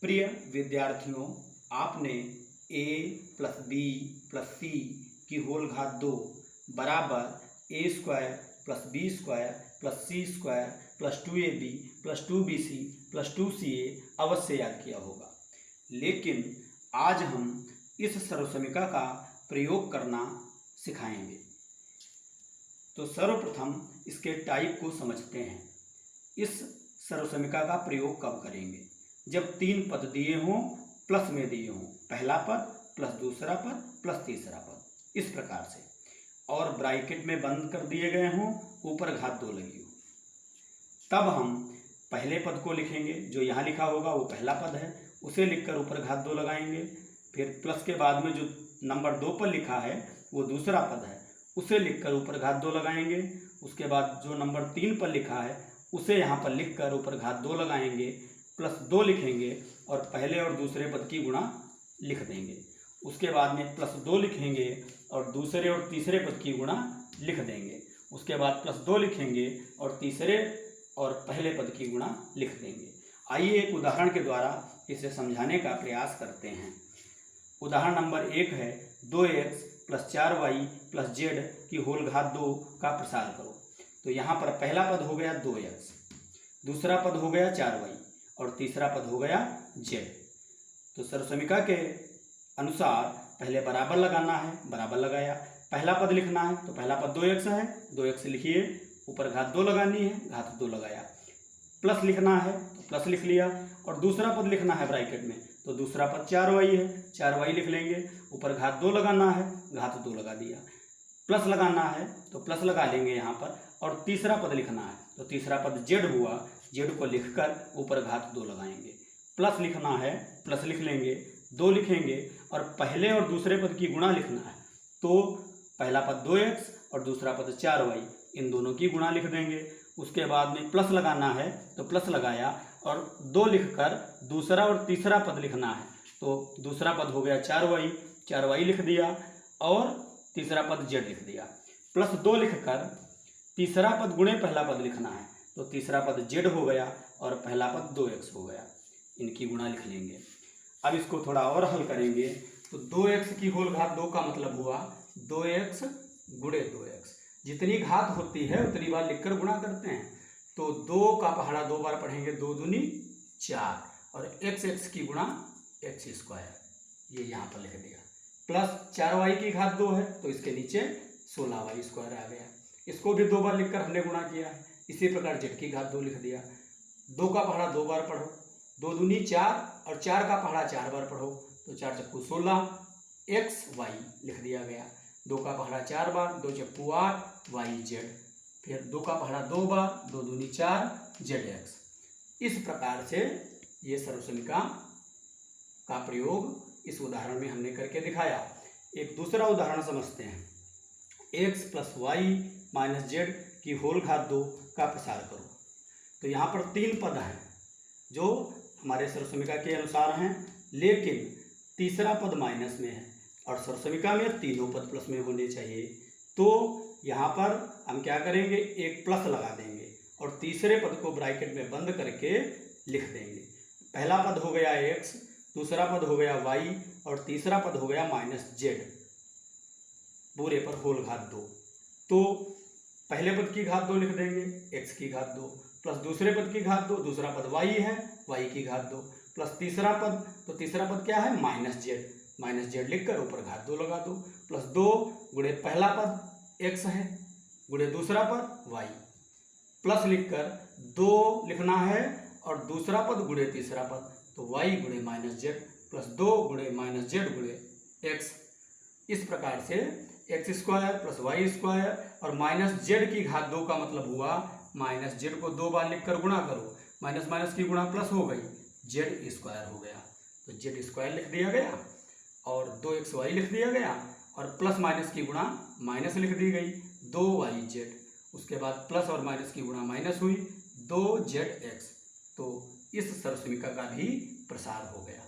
प्रिय विद्यार्थियों, आपने a plus B plus C की होल घात 2 बराबर A square plus B square plus C square plus 2ab plus 2bc plus 2ca अवश्य याद किया होगा। लेकिन आज हम इस सर्वसमीका का प्रयोग करना सिखाएंगे। तो सर्वप्रथम इसके टाइप को समझते हैं। इस सर्वसमीका का प्रयोग कब करेंगे? जब तीन पद दिए हों, प्लस में दिए हों, पहला पद प्लस दूसरा पद प्लस तीसरा पद, इस प्रकार से, और ब्रैकेट में बंद कर दिए गए हों, ऊपर घात 2 लगी हो, तब हम पहले पद को लिखेंगे। जो यहाँ लिखा होगा वो पहला पद है, उसे लिखकर ऊपर घात 2 लगाएंगे। फिर प्लस के बाद में जो नंबर 2 पर लिखा है वो दूसरा पद है, उसे लिखकर ऊपर घात 2 लगाएंगे। उसके बाद जो नंबर 3 पर लिखा है उसे यहाँ पर लिखकर ऊपर घात 2 लगाएंगे, प्लस 2 लिखेंगे और पहले और दूसरे पद की गुणा लिख देंगे। उसके बाद में प्लस 2 लिखेंगे और दूसरे और तीसरे पद की गुणा लिख देंगे। उसके बाद प्लस 2 लिखेंगे और तीसरे और पहले पद की गुणा लिख देंगे। आइए एक उदाहरण के द्वारा इसे समझाने का प्रयास करते हैं। उदाहरण नंबर 1 है 2x plus 4y plus z की होल घात 2 का प्रसार करो। तो यहाँ पर पहला पद हो गया 2x, दूसरा पद हो गया 4y और तीसरा पद हो गया z। तो सर्वसमीका के अनुसार पहले बराबर लगाना है, बराबर लगाया। पहला पद लिखना है तो पहला पद 2x है, 2x लिखिए, ऊपर घात 2 लगानी है, घात 2 लगाया। प्लस लिखना है तो प्लस लिख लिया और दूसरा पद लिखना है ब्रैकेट में, तो दूसरा पद 4y है, 4y लिख लेंगे, ऊपर घात 2 लगाना है, घात 2 लगा दिया। प्लस लगाना है तो प्लस लगा लेंगे यहाँ पर, और तीसरा पद लिखना है तो तीसरा पद z हुआ, z को लिखकर ऊपर घात 2 लगाएंगे। प्लस लिखना है, प्लस लिख लेंगे, 2 लिखेंगे और पहले और दूसरे पद की गुणा लिखना है, तो पहला पद 2x और दूसरा पद 4y, इन दोनों की गुणा लिख देंगे। उसके बाद में प्लस लगाना है तो प्लस लगाया और 2 लिखकर दूसरा और तीसरा पद लिखना है, तो दूसरा पद हो गया 4y, 4y लिख दिया और तीसरा पद z लिख दिया। प्लस 2 लिखकर तीसरा पद गुणे पहला पद लिखना है, तो तीसरा पद z हो गया और पहला पद 2x हो गया, इनकी गुणा लिख लेंगे। अब इसको थोड़ा और हल करेंगे तो 2x की होल घात 2 का मतलब हुआ 2x गुणे 2x। जितनी घात होती है उतनी बार लिखकर गुणा करते हैं, तो 2 का पहाड़ा 2 बार पढ़ेंगे, 2 दूनी 4 और x की गुणा x स्क्वायर, ये यहाँ पर लिख दिया। प्लस 4y की घात 2 है तो इसके नीचे 16y स्क्वायर आ गया, इसको भी 2 बार लिखकर हमने गुणा किया है। इसी प्रकार z की घात 2 लिख दिया। 2 का पहाड़ा 2 बार पढ़ो, 2 दूनी 4 और 4 का पहाड़ा 4 बार पढ़ो, तो 4 चक्कू 16 xy लिख दिया गया। 2 का पहाड़ा 4 बार, 2 चक्कू 8 yz, फिर 2 का पहाड़ा 2 बार, 2 दूनी 4 zx। इस प्रकार से ये सर्वसमीका का प्रयोग इस उदाहरण में हमने करके दिखाया। एक दूसरा उदाहरण समझते हैं। x plus Y minus z की होल घात 2 का प्रसार करो। तो यहाँ पर 3 पद हैं जो हमारे सर्वसमीका के अनुसार हैं, लेकिन तीसरा पद माइनस में है और सर्वसमीका में तीनों पद प्लस में होने चाहिए। तो यहाँ पर हम क्या करेंगे, एक प्लस लगा देंगे और तीसरे पद को ब्रैकेट में बंद करके लिख देंगे। पहला पद हो गया x, दूसरा पद हो गया y और तीसरा पद हो गया माइनस z, पूरे पर होल घात 2। तो पहले पद की घात 2 लिख देंगे, x की घात 2, प्लस दूसरे पद की घात 2, दूसरा पद y है, y की घात 2, प्लस तीसरा पद, तो तीसरा पद क्या है, माइनस z लिखकर ऊपर घात 2 लगा दो, प्लस 2 गुणे पहला पद x है, गुणे दूसरा पद y, प्लस लिखकर 2 लिखना है और दूसरा पद गुणे तीसरा पद, तो y गुणे माइनस z प्लस 2 गुणे माइनस z गुणे x। इस प्रकार से x square plus Y square और माइनस z की घात 2 का मतलब हुआ माइनस z को 2 बार लिखकर गुणा करो, माइनस माइनस की गुणा प्लस हो गई, z स्क्वायर हो गया, तो z स्क्वायर लिख दिया गया और 2xy लिख दिया गया और प्लस माइनस की गुणा माइनस लिख दी गई, 2yz। उसके बाद प्लस और माइनस की गुणा माइनस हुई, 2zx। तो इस सर्वसमीका का भी प्रसार हो गया।